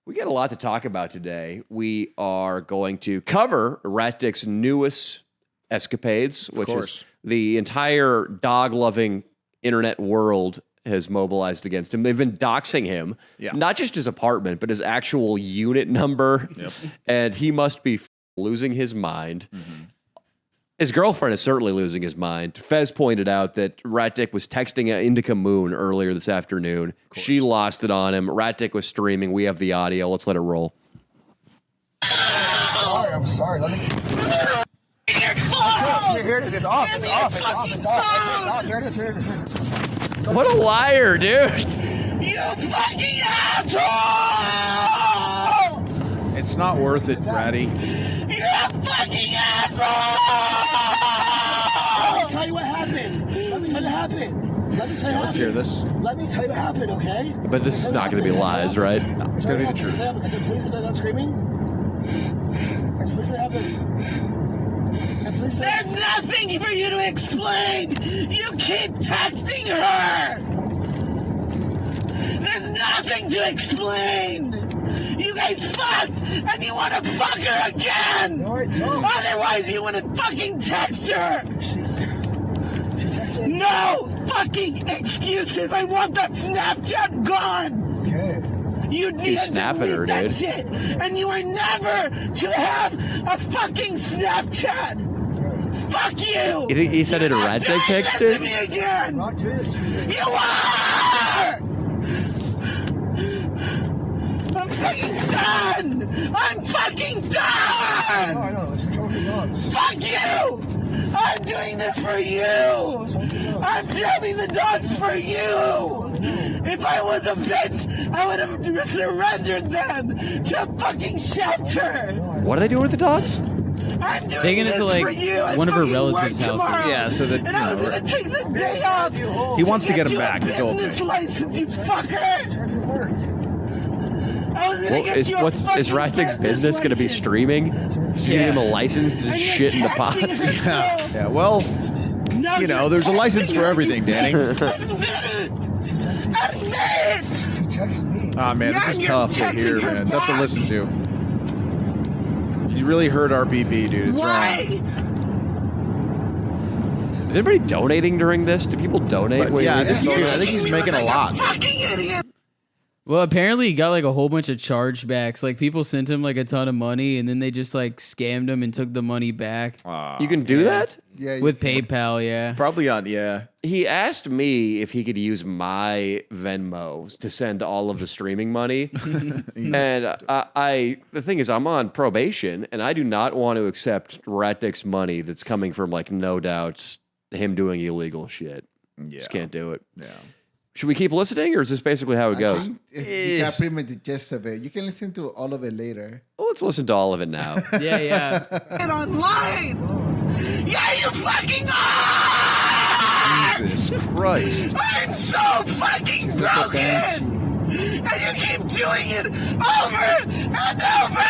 We got a lot to talk about today. We are going to cover Rat Dick's newest escapades, which is the entire dog-loving internet world has mobilized against him. They've been doxing him, not just his apartment, but his actual unit number. Yep. And he must be losing his mind. Mm-hmm. His girlfriend is certainly losing his mind. Fez pointed out that Rat Dick was texting Indica Moon earlier this afternoon. She lost it on him. Rat Dick was streaming. We have the audio. Let's let it roll. I'm sorry. Let me... Your phone! Here it is. It's off. It's off. It's off. It's off. Here it is. Here it is. Here it is. What a liar, dude. You fucking asshole! It's not worth it, Ratty. You're a fucking asshole! Let me tell you what happened. Let's hear this. Let me tell you what happened, okay? But this is not going to be lies, right? No, it's going to be the truth. Can you please stop screaming? Can you please say happened? There's nothing for you to explain! You keep texting her! There's nothing to explain! You guys fucked, and you want to fuck her again! No, I don't. Otherwise, you wouldn't fucking text her! She texted me. No fucking excuses! I want that Snapchat gone! Okay. You need to delete that shit, and you are never to have a fucking Snapchat! Fuck you! You think he said it a Rat Dick text, dude? Me again! Not this. You are! I'm fucking done! I'm fucking done! No, I know. It's totally done. Fuck you! I'm doing this for you! I'm trapping the dogs for you! If I was a bitch, I would have surrendered them to a fucking shelter! What are they doing with the dogs? Taking it to like one of her relatives' houses. Yeah, so that and I was gonna take the day off. He wants to get him back. He told me. License, you fucker. Is Rat Dick's business going to be streaming? She's giving him a license to just shit in the pots. Yeah. Well, you know, there's a license for everything, Danny. Ah, man, this is tough to hear, man. Tough to listen to. You really hurt RPP, dude. It's wrong. Is anybody donating during this? Do people donate? Yeah, I think he's making a lot. Well, apparently he got like a whole bunch of chargebacks. Like people sent him like a ton of money, and then they just like scammed him and took the money back. You can do that? Yeah, with PayPal. Yeah, probably on. Yeah. He asked me if he could use my Venmo to send all of the streaming money, and the thing is, I'm on probation, and I do not want to accept Rat Dick's money that's coming from like no doubts him doing illegal shit. Yeah, just can't do it. Yeah. Should we keep listening, or is this basically how it goes? You got pretty much the gist of it. You can listen to all of it later. Well, let's listen to all of it now. Yeah. Get online! Yeah, you fucking are! Jesus Christ. I'm so fucking broken! And you keep doing it over and over!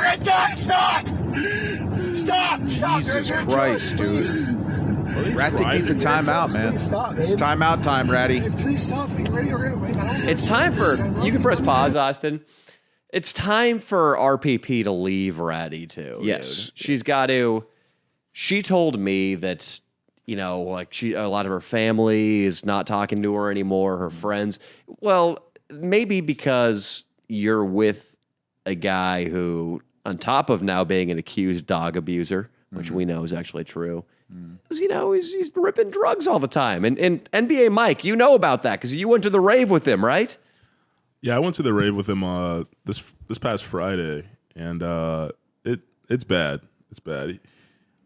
Retard, stop! Stop! Jesus Christ, dude. Rat Dick needs a timeout, man. It's timeout time, Ratty. Please stop. Are you ready? It's time for... You can press pause, Austin. It's time for RPP to leave Ratty, too. Yes. Dude. She's got to... She told me that, you know, like a lot of her family is not talking to her anymore, her friends. Well, maybe because you're with a guy who... on top of now being an accused dog abuser, which we know is actually true, you know, he's ripping drugs all the time. And NBA Mike, you know about that because you went to the rave with him, right? Yeah, I went to the rave with him this past Friday, and it's bad. It's bad.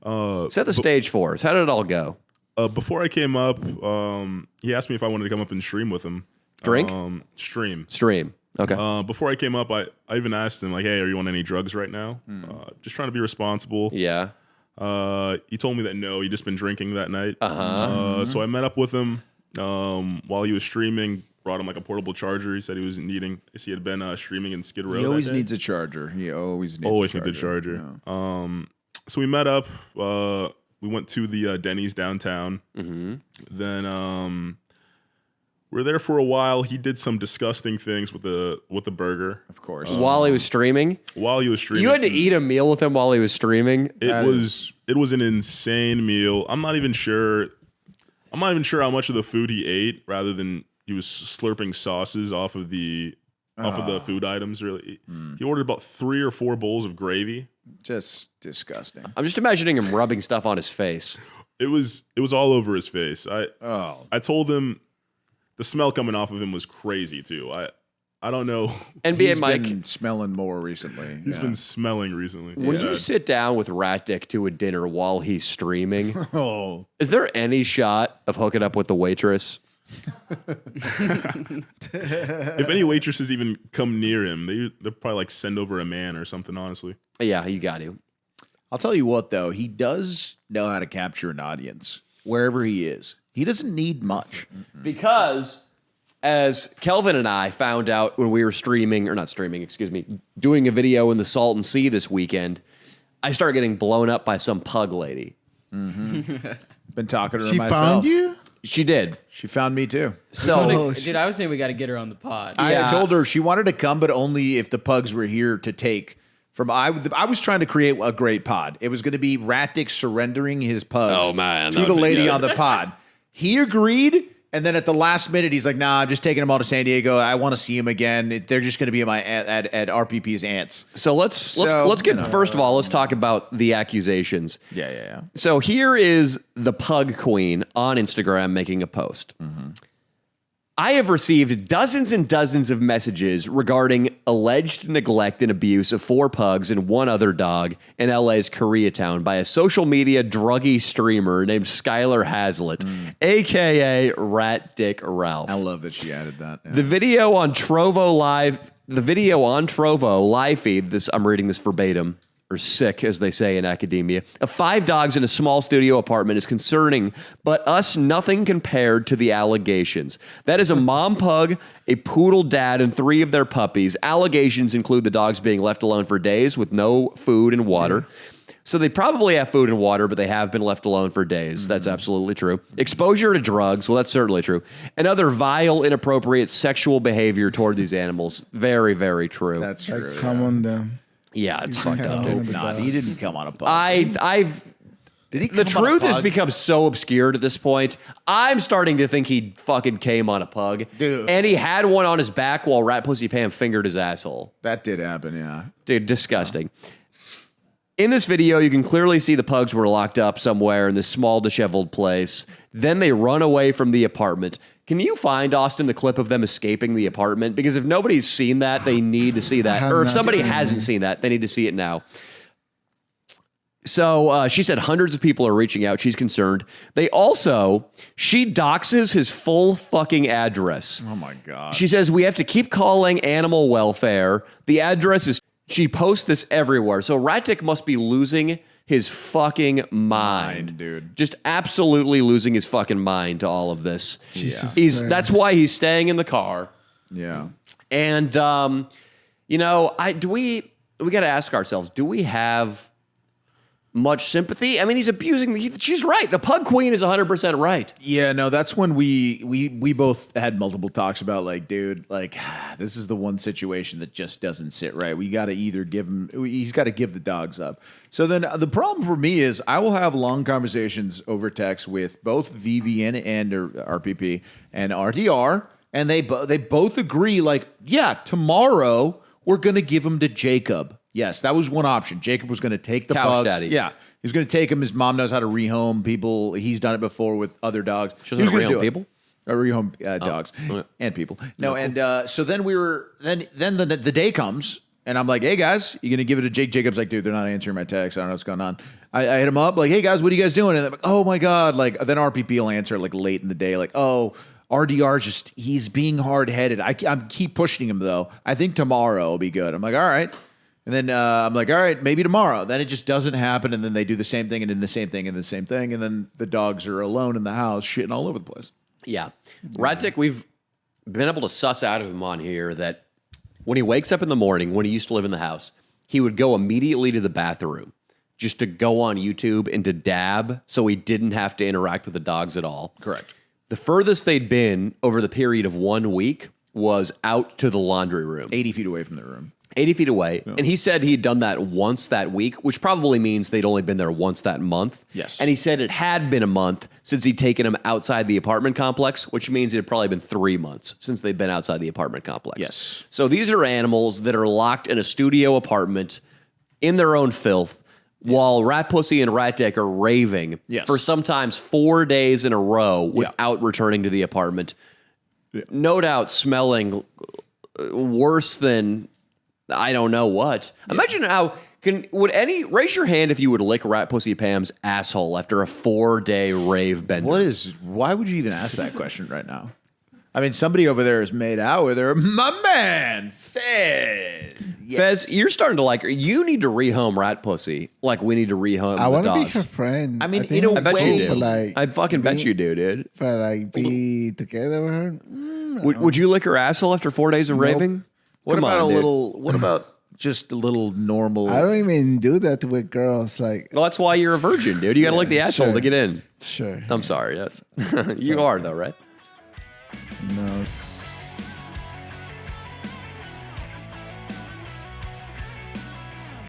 Set the stage for us. How did it all go? Before I came up, he asked me if I wanted to come up and stream with him. Drink? Stream. Okay. Before I came up, I even asked him, like, hey, are you on any drugs right now? Just trying to be responsible. Yeah. He told me that no, he'd just been drinking that night. Uh-huh. So I met up with him while he was streaming, brought him like a portable charger. He said he was needing, he had been streaming in Skid Row. He always needs a charger. He always needs a charger. Yeah. So we met up. We went to the Denny's downtown. Mm-hmm. Then we're there for a while. He did some disgusting things with the burger. Of course. While he was streaming? While he was streaming. You had to eat a meal with him while he was streaming? It was an insane meal. I'm not even sure how much of the food he ate, rather than he was slurping sauces off of the food items. Really, he ordered about 3 or 4 bowls of gravy. Just disgusting. I'm just imagining him rubbing stuff on his face. It was all over his face. I told him the smell coming off of him was crazy too. I don't know. NBA He's Mike been smelling more recently. He's been smelling recently. When you sit down with Rat Dick to a dinner while he's streaming, Oh. is there any shot of hooking up with the waitress? If any waitresses even come near him, they'll probably like send over a man or something, honestly. Yeah, you got to. I'll tell you what, though, he does know how to capture an audience wherever he is. He doesn't need much. Because as Kelvin and I found out when we were doing a video in the Salton Sea this weekend, I started getting blown up by some pug lady. Been talking to her She myself. found you? She did. She found me, too. So Dude, I was saying we got to get her on the pod. Yeah. I told her she wanted to come, but only if the pugs were here to take from. I was trying to create a great pod. It was going to be Rat Dick surrendering his pugs Oh, man, to that the would be lady good. on the pod. He agreed, and then at the last minute, he's like, "Nah, I'm just taking them all to San Diego. I want to see him again. They're just going to be at RPP's aunt's." So let's get first of all, let's talk about the accusations. Yeah. So here is the Pug Queen on Instagram making a post. I have received dozens and dozens of messages regarding alleged neglect and abuse of 4 pugs and 1 other dog in LA's Koreatown by a social media druggy streamer named Skylar Hazlitt, aka Rat Dick Ralph. I love that she added that. Yeah. The video on Trovo live feed, I'm reading this verbatim, or sick, as they say in academia, of 5 dogs in a small studio apartment is concerning, but us nothing compared to the allegations. That is a mom pug, a poodle dad, and 3 of their puppies. Allegations include the dogs being left alone for days with no food and water. So they probably have food and water, but they have been left alone for days. That's absolutely true. Exposure to drugs, well, that's certainly true. And other vile, inappropriate sexual behavior toward these animals. Very, very true. That's true. Like, come on them. Yeah, it's fucked up. Yeah. dude. Nah, he didn't come on a pug. Did he? The come on a truth has pug? become so obscured at this point. I'm starting to think he fucking came on a pug. Dude. And he had one on his back while Rat Pussy Pam fingered his asshole. That did happen. Yeah. Dude, disgusting. In this video, you can clearly see the pugs were locked up somewhere in this small, disheveled place. Then they run away from the apartment. Can you find, Austin, the clip of them escaping the apartment? Because if nobody's seen that, they need to see that. have Or if not somebody seen hasn't it. seen that, they need to see it now. So she said hundreds of people are reaching out. She's concerned. She doxes his full fucking address. Oh my god. She says, we have to keep calling animal welfare. The address is, she posts this everywhere. So Rat Dick must be losing his fucking mind. Dude. Just absolutely losing his fucking mind to all of this. Jesus Christ. That's why he's staying in the car. Yeah. And, we got to ask ourselves, do we have much sympathy? I mean, he's abusing, she's right. The Pug Queen is 100% right. Yeah, no, that's when we both had multiple talks about like, dude, like this is the one situation that just doesn't sit right. We got to either he's got to give the dogs up. So then the problem for me is I will have long conversations over text with both VVN and RPP and RDR, and they both agree like, yeah, tomorrow we're going to give him to Jacob. Yes, that was one option. Jacob was going to take the Couch pugs. daddy. Yeah, he was going to take him. His mom knows how to rehome people. He's done it before with other dogs. She He was doesn't gonna rehome do it. people? Rehome dogs and people. No, and so then the day comes, and I'm like, hey guys, you going to give it to Jake? Jacob's like, dude, they're not answering my text. I don't know what's going on. I hit him up like, hey guys, what are you guys doing? And they're like, oh my god, like then RPP will answer like late in the day, like, oh. RDR he's being hard headed. I keep pushing him though. I think tomorrow will be good. I'm like, all right. And then I'm like, all right, maybe tomorrow. Then it just doesn't happen. And then they do the same thing and then the same thing and the same thing. And then the dogs are alone in the house shitting all over the place. Yeah. Rat Dick, we've been able to suss out of him on here that when he wakes up in the morning, when he used to live in the house, he would go immediately to the bathroom just to go on YouTube and to dab so he didn't have to interact with the dogs at all. Correct. The furthest they'd been over the period of 1 week was out to the laundry room. 80 feet away from their room. 80 feet away. Yeah. And he said he'd done that once that week, which probably means they'd only been there once that month. Yes. And he said it had been a month since he'd taken him outside the apartment complex, which means it had probably been 3 months since they'd been outside the apartment complex. Yes. So these are animals that are locked in a studio apartment in their own filth while Rat Pussy and Rat Dick are raving for sometimes 4 days in a row without returning to the apartment. Yeah. No doubt smelling worse than... I don't know what. Yeah. Imagine raise your hand if you would lick Rat Pussy Pam's asshole after a 4-day rave bender. Why would you even ask that question right now? I mean, somebody over there has made out with her. My man, Fez. Yes. Fez, you're starting to like her. You need to rehome Rat Pussy like we need to rehome I want to be her friend. I mean, in a way. I bet you do. Like, I fucking bet you do, dude. For like be together with her. Would you lick her asshole after 4 days of raving? What about just a little normal? I don't even do that with girls. Like, well, that's why you're a virgin, dude. You got to lick the asshole to get in. Sure. I'm sorry. Yes, you are though, right? No.